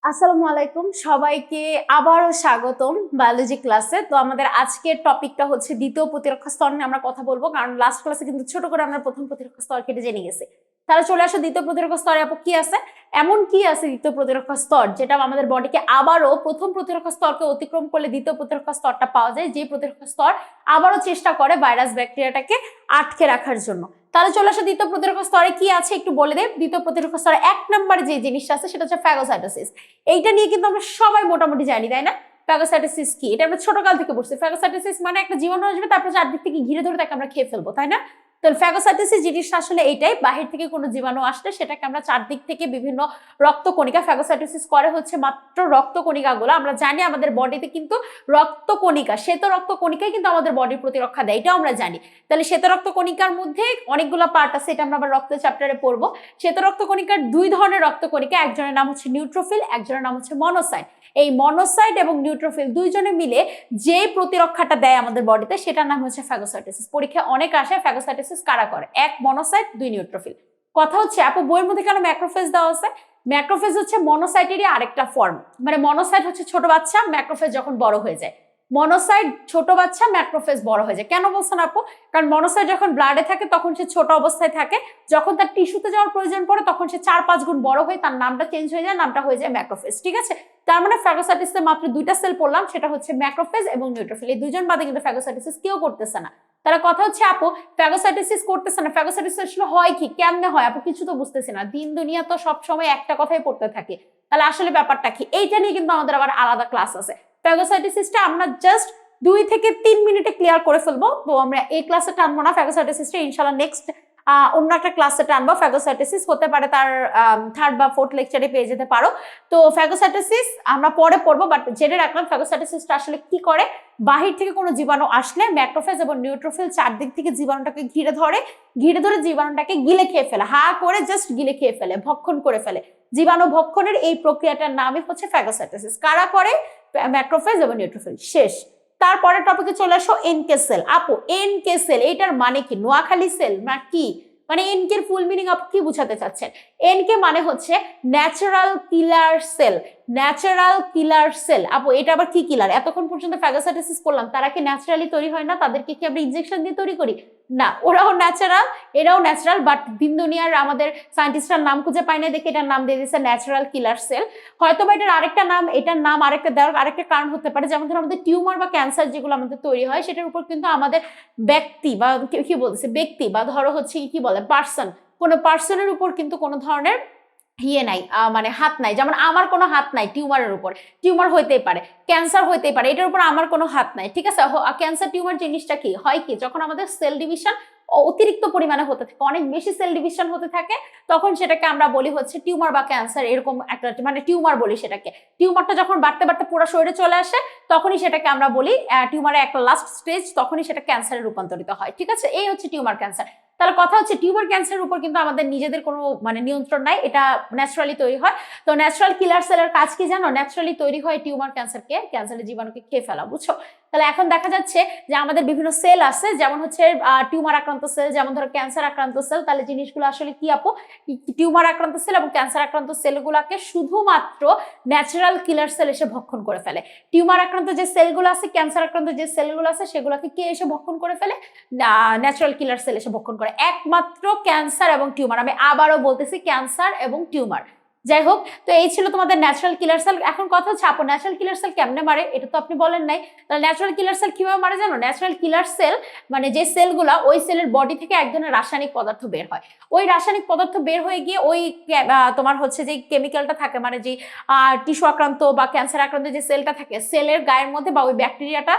আসসালামু আলাইকুম, সবাইকে আবারও স্বাগতম বায়োলজি ক্লাসে। তো আমাদের আজকের টপিকটা হচ্ছে দ্বিতীয় প্রতিরক্ষা স্তর নিয়ে আমরা কথা বলবো, কারণ লাস্ট ক্লাসে কিন্তু ছোট করে আমরা প্রথম প্রতিরক্ষা স্তর কেটে জেনে গেছি। তাহলে চলে আসো দ্বিতীয় প্রতিরক্ষা স্তরে। আপু কি আছে, এমন কি আছে দ্বিতীয় প্রতিরক্ষা স্তর যেটা আমাদের বডিকে আবারও প্রথম প্রতিরক্ষা স্তরকে অতিক্রম করলে দ্বিতীয় প্রতিরক্ষা স্তরটা পাওয়া যায়, যে প্রতিরক্ষা স্তর আবারও চেষ্টা করে ভাইরাস ব্যাকটেরিয়াটাকে আটকে রাখার জন্য। তাহলে চলে আসো দ্বিতীয় প্রতিরক্ষা স্তরে কি আছে একটু বলে দেব। দ্বিতীয় প্রতিরক্ষা স্তরে 1 নম্বরে যে জিনিসটা আছে সেটা হচ্ছে ফ্যাগোসাইটোসিস। এইটা নিয়ে কিন্তু আমরা সবাই মোটামুটি জানি, তাই না? ফ্যাগোসাইটোসিস কি, এটা আমরা ছোটকাল থেকে পড়ছি। ফ্যাগোসাইটোসিস মানে একটা জীবাণু আসবে, তারপর চারদিক থেকে ঘিরে ধরে তাকে আমরা খেয়ে ফেলবো, তাই না? তো ফ্যাগোসাইটোসিস জিনিসটা আসলে এইটাই, বাহির থেকে কোনো জীবাণু আসলে সেটাকে আমরা চারদিক থেকে বিভিন্ন রক্তকণিকা, ফ্যাগোসাইটোসিস করে হচ্ছে মাত্র রক্তকণিকাগুলো। আমরা জানি আমাদের বডিতে কিন্তু রক্তকণিকা, শ্বেত রক্তকণিকাই কিন্তু আমাদের বডির প্রতিরক্ষা দেয়, এটাও আমরা জানি। তাহলে শ্বেত রক্তকণিকার মধ্যে অনেকগুলো পার্ট আছে, এটা আমরা আবার রক্ত চ্যাপ্টারে পড়বো। শ্বেত রক্তকণিকার দুই ধরনের রক্তকণিকা, একজনের নাম হচ্ছে নিউট্রোফিল, একজনের নাম হচ্ছে মনোসাইট। এই মনোসাইট এবং নিউট্রোফিল দুইজনে মিলে যে প্রতিরক্ষাটা দেয় আমাদের বডিতে সেটার নাম হচ্ছে ফ্যাগোসাইটোসিস। পরীক্ষা অনেক আসে ফ্যাগোসাইটোসিস কারা করে, 1 মনোসাইট 2 নিউট্রোফিল। কথা হচ্ছে আপু বইয়ের মধ্যে কেন ম্যাক্রোফেজ দেওয়া আছে? ম্যাক্রোফেজ হচ্ছে মনোসাইটেরই আরেকটা ফর্ম। মানে মনোসাইট হচ্ছে ছোট বাচ্চা, ম্যাক্রোফেজ যখন বড় হয়ে যায়। মনোসাইট ছোট বাচ্চা, ম্যাক্রোফেজ বড় হয়ে যায়। কেন বলছেন আপু? কারণ মনোসাইট যখন ব্লাডে থাকে তখন সে ছোট অবস্থায় থাকে, যখন তার টিস্যুতে যাওয়ার প্রয়োজন পড়ে তখন সে 4-5 গুণ বড় হয়ে তার নামটা চেঞ্জ হয়ে যায়, নামটা হয়ে যায় ম্যাক্রোফেজ। ঠিক আছে, তার মানে ফ্যাগোসাইটোসিসে মাত্র দুইটা সেল পড়লাম, সেটা হচ্ছে ম্যাক্রোফেজ এবং নিউট্রোফিল। এই দুইজন বাদে কিন্তু ফ্যাগোসাইটোসিস কেউ করতেছে না। তার কথা হচ্ছে আপু ফ্যাগোসাইটোসিস করতেছে না, ফ্যাগোসাইটোসিস আসলে হয় কি, কেমনে হয় আপু? কিছু তো বুঝতেছি না। দিন দুনিয়া তো সব সময় একটা কথাই পড়তে থাকে, তাহলে আসলে ব্যাপারটা কি? এইটা নিয়ে কিন্তু আমাদের আবার আলাদা ক্লাস আছে। ফ্যাগোসাইটোসিসটা আমরা জাস্ট 2 থেকে 3 মিনিটে ক্লিয়ার করে ফেলবো। তো আমরা এই ক্লাসে টানবো না ফ্যাগোসাইটোসিসটা, ইনশাআল্লাহ নেক্সট অন্য একটা ক্লাসে টানবো। ফ্যাগোসাইটোসিস হতে পারে তার 3rd বা 4th লেকচারে পেয়ে যেতে পারো। তো ফ্যাগোসাইটোসিস আমরা পরে পড়বো, বাট জেনে রাখলাম ফ্যাগোসাইটোসিসটা আসলে কি করে। বাহির থেকে কোনো জীবাণু আসলে ম্যাক্রোফেজ এবং নিউট্রোফিল চারদিক থেকে জীবাণুটাকে ঘিরে ধরে জীবাণুটাকে গিলে খেয়ে ফেলে, হা করে জাস্ট গিলে খেয়ে ফেলে, ভক্ষণ করে ফেলে। জীবাণু ভক্ষণের এই প্রক্রিয়াটার নামই হচ্ছে ফ্যাগোসাইটোসিস। কারা করে? ম্যাক্রোফেজ এবং নিউট্রোফিল। শেষ। তারপরের টপিকে চলে আসো এনকে সেল। আপু এনকে সেল এইটার মানে কি? নোয়াখালী সেল না কি? মানে এনকে এর ফুল মিনিং আপু কি বুঝাতে চাচ্ছেন? এনকে মানে হচ্ছে ন্যাচারাল কিলার সেল। ন্যাচারাল কিলার সেল। আপু এটা আবার কি কিলার? এতক্ষণ পর্যন্ত ফ্যাগোসাইটোসিস করলাম, তারা কি ন্যাচারালি তৈরি হয় না? তাদেরকে কি আমরা ইনজেকশন দিয়ে তৈরি করি? না, ওরাও ন্যাচারাল, এরাও ন্যাচারাল, বাট দিন দুনিয়ার আমাদের সায়েন্টিস্টরা নাম খুঁজে পায় না দেখে এটার নাম দিয়ে দিয়েছে ন্যাচারাল কিলার সেল। হয়তো বা এটার আরেকটা নাম, এটার নাম আরেকটা দেওয়ার আরেকটা কারণ হতে পারে, যেমন ধরো আমাদের টিউমার বা ক্যান্সার যেগুলো আমাদের তৈরি হয় সেটার উপর কিন্তু আমাদের ব্যক্তি বা কি বলতেছে ব্যক্তি বা ধরো হচ্ছে কি বলে পার্সন, কোনো পার্সনের উপর কিন্তু কোনো ধরনের নাই, মানে হাত নাই। যেমন আমার কোনো হাত নাই টিউমারের উপর, টিউমার হইতেই পারে, ক্যান্সার হইতেই পারে, এটার উপর আমার কোনো হাত নাই। ঠিক আছে, ক্যান্সার টিউমার জিনিসটা কি হয়, কি যখন আমাদের সেল ডিভিশন অতিরিক্ত পরিমাণে হতে থাকে, অনেক বেশি সেল ডিভিশন হতে থাকে, তখন সেটাকে আমরা বলি হচ্ছে টিউমার বা ক্যান্সার, এরকম একটা মানে টিউমার বলি সেটাকে। টিউমারটা যখন বাড়তে বাড়তে পুরো শরীরে চলে আসে তখনই সেটাকে আমরা বলি টিউমারের একটা লাস্ট স্টেজ, তখনই সেটা ক্যান্সারে রূপান্তরিত হয়। ঠিক আছে, এই হচ্ছে টিউমার ক্যান্সার। তাহলে কথা হচ্ছে টিউমার ক্যান্সারের উপর কিন্তু আমাদের নিজেদের কোনো মানে নিয়ন্ত্রণ নাই, এটা ন্যাচারালি তৈরি হয়। তো ন্যাচারাল কিলার সেলের কাজ কি জানো? ন্যাচারালি তৈরি হয় টিউমার ক্যান্সারের জীবাণুকে খেয়ে ফেলা, বুঝছো? তাহলে এখন দেখা যাচ্ছে যে আমাদের বিভিন্ন সেল আছে, যেমন হচ্ছে টিউমার আক্রান্ত সেল, যেমন ধরো ক্যান্সার আক্রান্ত সেল। তাহলে জিনিসগুলো আসলে কি আপু? টিউমার আক্রান্ত সেল এবং ক্যান্সার আক্রান্ত সেলগুলোকে শুধুমাত্র ন্যাচারাল কিলার সেল এসে ভক্ষণ করে ফেলে। টিউমার আক্রান্ত যে সেলগুলো আছে, ক্যান্সার আক্রান্ত যে সেলগুলো আছে, সেগুলোকে কে এসে ভক্ষণ করে ফেলে? ন্যাচারাল কিলার সেল এসে ভক্ষণ করে। একমাত্র ক্যান্সার এবং টিউমার, আমি আবারও বলতেছি ক্যান্সার এবং টিউমার। যাই হোক, তো এই ছিল তোমাদের ন্যাচারাল কিলার সেল। এখন কথা হচ্ছে আপু ন্যাচারাল কিলার সেল কেমনে মারে, এটা তো আপনি বলেন নাই। তাহলে ন্যাচারাল কিলার সেল কিভাবে মারে জানো? ন্যাচারাল কিলার সেল মানে যে সেলগুলা, ওই সেলের বডি থেকে এক ধরনের রাসায়নিক পদার্থ বের হয়। ওই রাসায়নিক পদার্থ বের হয়ে গিয়ে ওই তোমার হচ্ছে যে কেমিক্যালটা থাকে, মানে যে টিস্যু আক্রান্ত বা ক্যান্সার আক্রান্ত যে সেলটা থাকে, সেলের গায়ের মধ্যে বা ওই ব্যাকটেরিয়াটা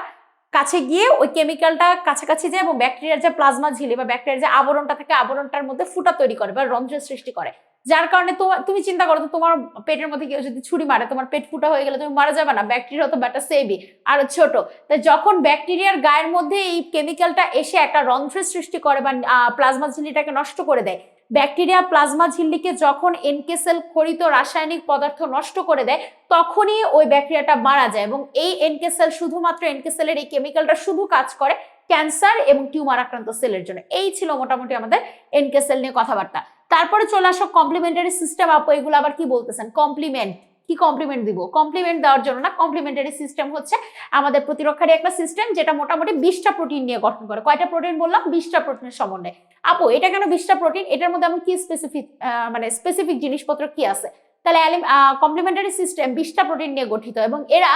কাছে গিয়ে ওই কেমিক্যালটা কাছাকাছি যায় এবং ব্যাকটেরিয়ার যে প্লাজমা ঝিলি বা ব্যাকটেরিয়ার যে আবরণটা থাকে, আবরণটার মধ্যে ফুটা তৈরি করে বা রন্ধ্রের সৃষ্টি করে। যার কারণে তুমি চিন্তা করো তো, তোমার পেটের মধ্যে কেউ যদি ছুরি মারে, তোমার পেট ফুটা হয়ে গেলে তুমি মারা যাবে না? ব্যাকটেরিয়া তো ব্যাটা সেবই, আর ছোট। তাই যখন ব্যাকটেরিয়ার গায়ের মধ্যে এই কেমিক্যালটা এসে একটা রন্ধ্রের সৃষ্টি করে বা প্লাজমা ঝিল্লিটাকে নষ্ট করে দেয়, ব্যাকটেরিয়া প্লাজমা ঝিল্লিকে যখন এনকে সেল খরিত রাসায়নিক পদার্থ নষ্ট করে দেয়, তখনই ওই ব্যাকটেরিয়াটা মারা যায়। এবং এই এনকে সেল, শুধুমাত্র এনকে সেলের এই কেমিক্যালটা শুধু কাজ করে ক্যান্সার এবং টিউমার আক্রান্ত সেলের জন্য। এই ছিল মোটামুটি আমাদের এনকে সেল নিয়ে কথাবার্তা। তারপরে চলে আসো কমপ্লিমেন্টারি সিস্টেম। আপু এগুলো আবার কি বলতেছেন? কমপ্লিমেন্ট কি কমপ্লিমেন্ট দিব? কমপ্লিমেন্ট দেওয়ার জন্য না, কমপ্লিমেন্টারি সিস্টেম হচ্ছে আমাদের প্রতিরক্ষারই একটা সিস্টেম যেটা মোটামুটি 20টা প্রোটিন নিয়ে গঠন করে। কয়টা প্রোটিন বললাম? 20টা প্রোটিনের সমন্বয়। আপু এটা কেন 20টা প্রোটিন? এটার মধ্যে এমন কি স্পেসিফিক জিনিসপত্র কি আছে? তাহলে কমপ্লিমেন্টারি সিস্টেম 20টা প্রোটিন নিয়ে গঠিত এবং এরা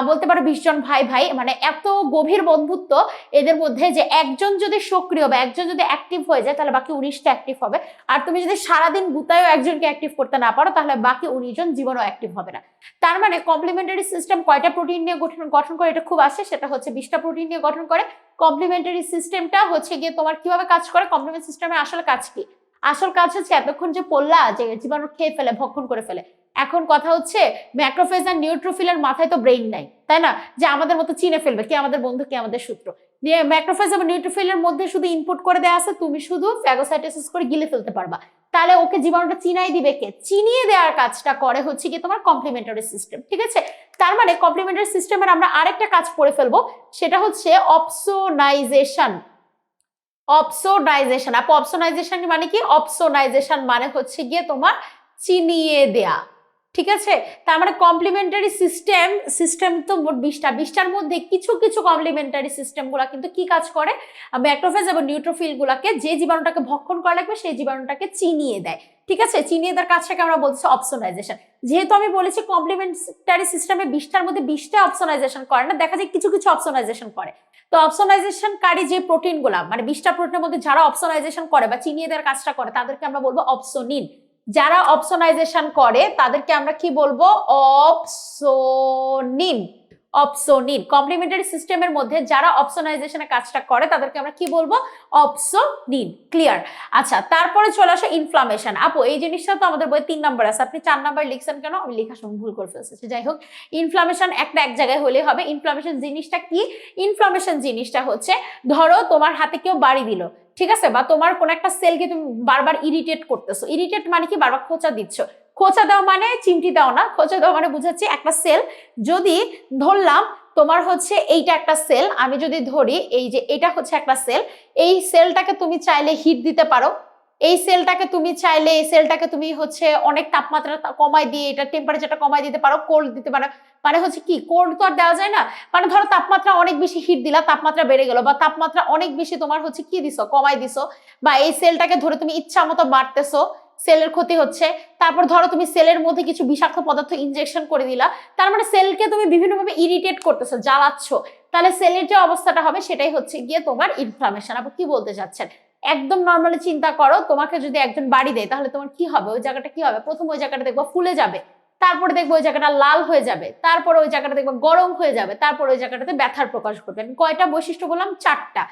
বলতে পারো 20 জন ভাই ভাই, মানে এত গভীর বন্ধুত্ব এদের মধ্যে যে একজন যদি সক্রিয় বা একজন যদি অ্যাক্টিভ হয়ে যায় তাহলে বাকি 19টা অ্যাক্টিভ হবে। আর তুমি যদি সারাদিন গুতায়ও একজনকে অ্যাক্টিভ করতে না পারো তাহলে বাকি 19 জন জীবনও অ্যাক্টিভ হবে না। তার মানে কমপ্লিমেন্টারি সিস্টেম কয়টা প্রোটিন নিয়ে গঠন করে এটা খুব আসে, সেটা হচ্ছে 20টা প্রোটিন নিয়ে গঠন করে। কমপ্লিমেন্টারি সিস্টেমটা হচ্ছে গিয়ে তোমার কিভাবে কাজ করে, কমপ্লিমেন্ট সিস্টেমের আসলে কাজ কি? আসল কাজ হচ্ছে এতক্ষণ যে পড়লা যে জীবাণু খেয়ে ফেলে, ভক্ষণ করে ফেলে। এখন কথা হচ্ছে ম্যাক্রোফেজ আর নিউট্রোফিলের মাথায় তো ব্রেইন নাই, তাই না, যে আমাদের মতো চিনে ফেলবে কে আমাদের বন্ধু কে আমাদের শত্রু। যে ম্যাক্রোফেজ এবং নিউট্রোফিলের মধ্যে শুধু ইনপুট করে দেওয়া আছে, তুমি শুধু ফ্যাগোসাইটোসিস করে গিলে ফেলতে পারবা। তাহলে ওকে জীবাণুটা চিনাই দিবে কে? চিনিয়ে দেওয়ার কাজটা করে হচ্ছে কি তোমার কমপ্লিমেন্টারি সিস্টেম, ঠিক আছে। তার মানে কমপ্লিমেন্টারি সিস্টেমের আমরা আরেকটা কাজ করে ফেলবো, সেটা হচ্ছে অপসোনাইজেশন। অপসোনাইজেশন, আপু অপসোনাইজেশন মানে কি? অপসোনাইজেশন মানে হচ্ছে গিয়ে তোমার চিনিয়ে দেয়া, ঠিক আছে। তার মানে কমপ্লিমেন্টারি সিস্টেম তো মোট 20টার মধ্যে কিছু কিছু কমপ্লিমেন্টারি সিস্টেম গুলা কিন্তু কি কাজ করে, ম্যাক্রোফেজ এবং নিউট্রোফিল গুলাকে যে জীবাণুটাকে ভক্ষণ করা লাগবে সেই জীবাণুটাকে চিনিয়ে দেয়, ঠিক আছে। চিনিয়ে দেওয়ার কাজটাকে আমরা বলছি অপসোনাইজেশন। যেহেতু আমি বলেছি কমপ্লিমেন্টারি সিস্টেমে 20টার মধ্যে 20টা অপসোনাইজেশন করে না, দেখা যায় কিছু কিছু অপসোনাইজেশন করে। তো অপসোনাইজেশনকারী যে প্রোটিন গুলা, মানে 20টা প্রোটিনের মধ্যে যারা অপসোনাইজেশন করে বা চিনিয়ে দেওয়ার কাজটা করে তাদেরকে আমরা বলবো অপসোনিন। যারা অপসোনাইজেশন করে তাদেরকে আমরা কি বলবো? অপসোনিন। অপসোনিন। কমপ্লিমেন্টারি সিস্টেমের মধ্যে যারা অপসোনাইজেশনের কাজটা করে তাদেরকে আমরা কি বলবো? অপসোনিন। ক্লিয়ার? আচ্ছা, তারপরে চলে আসো ইনফ্লামেশন। আপু এই জিনিসটা তো আমাদের বই 3 নাম্বার আছে, আপনি 4 নাম্বার লিখছেন কেন? আমি লেখার সময় ভুল করে ফেলছি। যাই হোক, ইনফ্লামেশন এক জায়গায় হলে হবে। ইনফ্লামেশন জিনিসটা কি? ইনফ্লামেশন জিনিসটা হচ্ছে, ধরো তোমার হাতে কেউ বাড়ি দিল, ঠিক আছে, বা তোমার কোন একটা সেলকে তুমি বারবার ইরিটেট করতেছো। ইরিটেট মানে কি? বারবার খোঁচা দিচ্ছ। খোঁচা দাও মানে চিমটি দাও না, খোঁচা দাও মানে বুঝাচ্ছি একটা সেল যদি ধরলাম তোমার হচ্ছে এইটা একটা সেল, আমি যদি ধরি এই যে এটা হচ্ছে একটা সেল, এই সেলটাকে তুমি চাইলে হিট দিতে পারো, এই সেলটাকে তুমি হচ্ছে অনেক তাপমাত্রা কমাই দিয়ে এটা টেম্পারেচারটা কমাই দিতে পারো, কোল্ড দিতে পারো। মানে হচ্ছে কি, কোল্ড তো আর দেওয়া যায় না, মানে ধরো তাপমাত্রা অনেক বেশি হিট দিলা, তাপমাত্রা বেড়ে গেল, বা তাপমাত্রা অনেক বেশি তোমার হচ্ছে কি দিছো, কমাই দিছো, বা এই সেলটাকে ধরে তুমি ইচ্ছা মতো মারতেছো, সেলের ক্ষতি হচ্ছে। তারপর ধরো তুমি সেলের মধ্যে কিছু বিষাক্ত পদার্থ ইনজেকশন করে দিলা, তার মানে সেলকে তুমি বিভিন্নভাবে ইরিটেট করতেছো, জ্বালাচ্ছ। তাহলে সেলের যে অবস্থাটা হবে সেটাই হচ্ছে গিয়ে তোমার ইনফ্লামেশন। আপনি কি বলতে চাচ্ছেন? একদম নর্মালি চিন্তা করো, তোমাকে যদি একজন বাড়ি দেয় তাহলে তোমার কি হবে? ওই জায়গাটা কি হবে? প্রথম ওই জায়গাটা দেখবো ফুলে যাবে, তারপরে দেখবো ওই জায়গাটা লাল হয়ে যাবে, তারপরে ওই জায়গাটা দেখবো গরম হয়ে যাবে, তারপরে ওই জায়গাটাতে ব্যথার প্রকাশ ঘটবে। কয়টা বৈশিষ্ট্য বললাম? 4টা।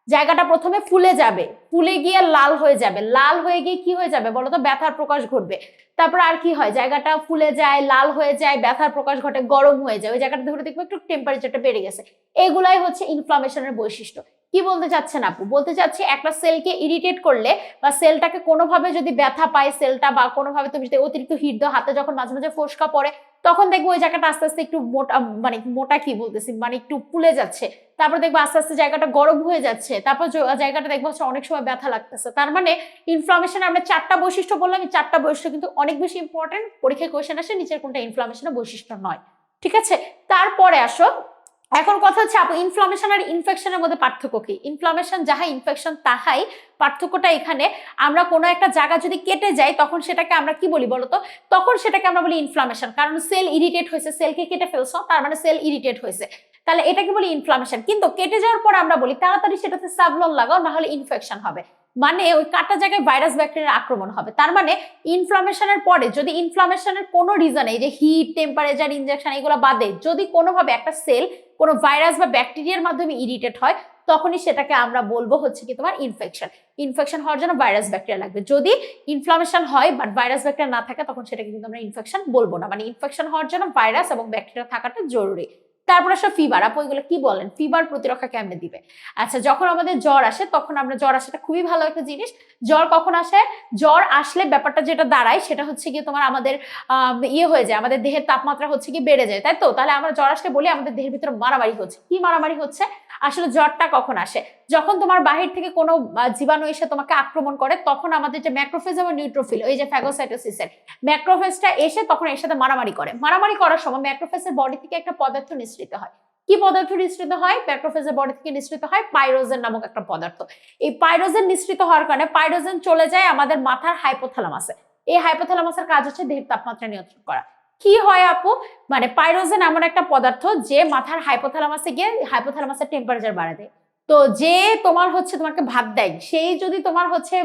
জায়গাটা প্রথমে ফুলে যাবে, ফুলে গিয়ে লাল হয়ে যাবে, লাল হয়ে গিয়ে কি হয়ে যাবে বলতো? ব্যথার প্রকাশ ঘটবে। তারপর আর কি হয়? জায়গাটা ফুলে যায়, লাল হয়ে যায়, ব্যথার প্রকাশ ঘটে, গরম হয়ে যায়, ওই জায়গাটা ধরে দেখবো একটু টেম্পারেচারটা বেড়ে গেছে। এগুলাই হচ্ছে ইনফ্লামেশনের বৈশিষ্ট্য। কি বলতে চাচ্ছেন আপু? বলতে চাচ্ছি একটা সেলকে ইরিটেট করলে বা সেলটাকে কোনোভাবে যদি ব্যথা পায় সেলটা, বা কোনোভাবে তুমি যদি অতিরিক্ত হিট দাও, হাতে যখন মাঝে মাঝে ফোস্কা পড়ে, তখন দেখবো ওই জায়গাটা আস্তে আস্তে একটু মোটা কি বলতেছি, মানে একটু ফুলে যাচ্ছে। তারপর দেখবো আস্তে আস্তে জায়গাটা গরম হয়ে যাচ্ছে, তারপর জায়গাটা দেখবো হচ্ছে অনেক সময় ব্যথা লাগতেছে। তার মানে ইনফ্লামেশন আমরা 4টা বৈশিষ্ট্য বললাম, এই 4টা বৈশিষ্ট্য কিন্তু অনেক বেশি ইম্পর্টেন্ট। পরীক্ষায় কোয়েশ্চেন আসে নিচের কোনটা ইনফ্লামেশনের বৈশিষ্ট্য নয়, ঠিক আছে। তারপরে আসো, এখন কথা হচ্ছে আপু ইনফ্লামেশন আর ইনফেকশনের মধ্যে পার্থক্য কি? ইনফ্লামেশন যাহাই, ইনফেকশন তাহাই। পার্থক্যটা এখানে, আমরা কোনো একটা জায়গা যদি কেটে যাই তখন সেটাকে আমরা কি বলি বলতো? তখন সেটাকে আমরা বলি ইনফ্লামেশন, কারণ সেল ইরিটেট হয়েছে, সেলকে কেটে ফেলছো, তার মানে সেল ইরিটেট হয়েছে, তাহলে এটাকে বলি ইনফ্লামেশন। কিন্তু কেটে যাওয়ার পর আমরা বলি তাড়াতাড়ি সেটাতে সাবলন লাগাও, না হলে ইনফেকশন হবে, মানে ওই কাটা জায়গায় ভাইরাস ব্যাকটেরিয়ার আক্রমণ হবে। তার মানে ইনফ্লামেশনের পরে যদি ইনফ্লামেশনের কোনো রিজনে, এই যে হিট, টেম্পারেচার, ইনজেকশন, এগুলো বাদে যদি কোনোভাবে একটা সেল কোনো ভাইরাস বা ব্যাকটেরিয়ার মাধ্যমে ইরিটেট হয়, তখনই সেটাকে আমরা বলবো হচ্ছে কি তোমার ইনফেকশন। ইনফেকশন হওয়ার জন্য ভাইরাস ব্যাকটেরিয়া লাগবে। যদি ইনফ্লামেশন হয় বাট ভাইরাস ব্যাকটেরিয়া না থাকে তখন সেটাকে কিন্তু আমরা ইনফেকশন বলবো না, মানে ইনফেকশন হওয়ার জন্য ভাইরাস এবং ব্যাকটেরিয়া থাকাটা জরুরি। তারপর আসলে ফিভার, আপু এগুলো কি বলেন, ফিভার প্রতিরক্ষা কেমনে দিবে? আচ্ছা, যখন আমাদের জ্বর আসে তখন আমরা, জ্বর আসাটা খুবই ভালো একটা জিনিস। জ্বর কখন আসে? জ্বর আসলে ব্যাপারটা যেটা দাঁড়ায় সেটা হচ্ছে গিয়ে তোমার আমাদের ইয়ে হয়ে যায়, আমাদের দেহের তাপমাত্রা হচ্ছে কি বেড়ে যায়, তাই তো? তাহলে আমরা জ্বর আসলে বলি আমাদের দেহের ভিতরে মারামারি হচ্ছে। কি মারামারি হচ্ছে? আসলে জ্বরটা কখন আসে? যখন তোমার বাহির থেকে কোনো জীবাণু এসে তোমাকে আক্রমণ করে, তখন আমাদের যে ম্যাক্রোফেজ এবং নিউট্রোফিল, ওই যে ফ্যাগোসাইটোসিসের ম্যাক্রোফেজটা এসে তখন এর সাথে মারামারি করে। মারামারি করার সময় ম্যাক্রোফেজের বডি থেকে একটা পদার্থ নিঃসৃত হয়। কি পদার্থ নিঃসৃত হয়? ম্যাক্রোফেজের বডি থেকে নিঃসৃত হয় পাইরোজেন নামক একটা পদার্থ। এই পাইরোজেন নিঃসৃত হওয়ার কারণে পাইরোজেন চলে যায় আমাদের মাথার হাইপোথ্যালামাসে। এই হাইপোথ্যালামাসের কাজ হচ্ছে দেহের তাপমাত্রা নিয়ন্ত্রণ করা। কি হয় আপু? মানে পাইরোজেন এমন একটা পদার্থ যে মাথার হাইপোথ্যালামাসে গিয়ে হাইপোথ্যালামাসের টেম্পারেচার বাড়ায় দেয়। তো যে তোমার হচ্ছে তোমাকে ভাত দেয়, সেই যদি তোমার হচ্ছে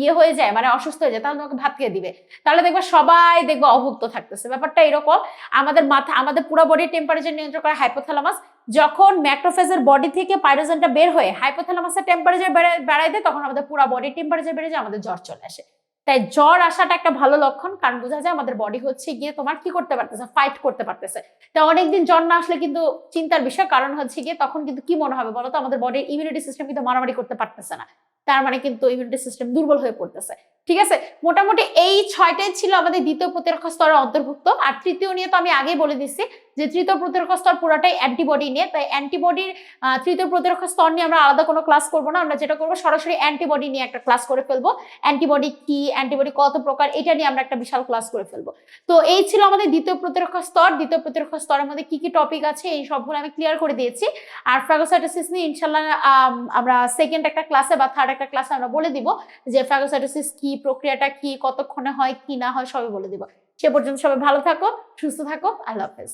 ইয়ে হয়ে যায়, মানে অসুস্থ হয়ে যায়, তাহলে তোমাকে ভাত খেয়ে দিবে। তাহলে দেখবে সবাই দেখবে অভুক্ত থাকতেছে। ব্যাপারটা এরকম, আমাদের মাথা, আমাদের পুরো বডির টেম্পারেচার নিয়ন্ত্রণ করে হাইপোথ্যালামাস। যখন ম্যাক্রোফেজের বডি থেকে পাইরোজেনটা বের হয়ে হাইপোথ্যালামাসের টেম্পারেচার বাড়ায় দেয়, তখন আমাদের পুরো বডির টেম্পারেচার বেড়ে যায়, আমাদের জ্বর চলে আসে। তাই জ্বর আসাটা একটা ভালো লক্ষণ, কারণ বোঝা যায় আমাদের বডি হচ্ছে গিয়ে তোমার কি করতে পারতেছে, ফাইট করতে পারতেছে। তা অনেকদিন জ্বর না আসলে কিন্তু চিন্তার বিষয়, কারণ হচ্ছে গিয়ে তখন কিন্তু কি মনে হবে বলতো, আমাদের বডির ইমিউনিটি সিস্টেম কিন্তু মারামারি করতে পারতেছে না, তার মানে কিন্তু ইমিউনিটি সিস্টেম দুর্বল হয়ে পড়তেছে। ঠিক আছে, মোটামুটি এই 6টাই ছিল আমাদের দ্বিতীয় প্রতিরক্ষা স্তরের অন্তর্ভুক্ত। আর তৃতীয় নিয়ে তো আমি আগেই বলে দিচ্ছি যে তৃতীয় প্রতিরক্ষা স্তর পুরোটাই অ্যান্টিবডি নিয়ে। তাই অ্যান্টিবডির তৃতীয় প্রতিরক্ষা স্তর নিয়ে আমরা আলাদা কোনো ক্লাস করবো না, আমরা যেটা করবো সরাসরি অ্যান্টিবডি নিয়ে একটা ক্লাস করে ফেলবো। অ্যান্টিবডি কি, অ্যান্টিবডি কত প্রকার, এটা নিয়ে আমরা একটা বিশাল ক্লাস করে ফেলবো। তো এই ছিল আমাদের দ্বিতীয় প্রতিরক্ষা স্তর। দ্বিতীয় প্রতিরক্ষা স্তরের মধ্যে কি কি টপিক আছে এই সবগুলো আমি ক্লিয়ার করে দিয়েছি। আর ফ্যাগোসাইটোসিস নিয়ে ইনশাল্লাহ আমরা সেকেন্ড একটা ক্লাসে বা থার্ড একটা ক্লাসে আমরা বলে দিব যে ফ্যাগোসাইটোসিস কি, প্রক্রিয়াটা কি, কতক্ষণে হয় কি না হয় সবই বলে দিব। সে পর্যন্ত সবাই ভালো থাকো, সুস্থ থাকো, আল্লাহ হাফেজ।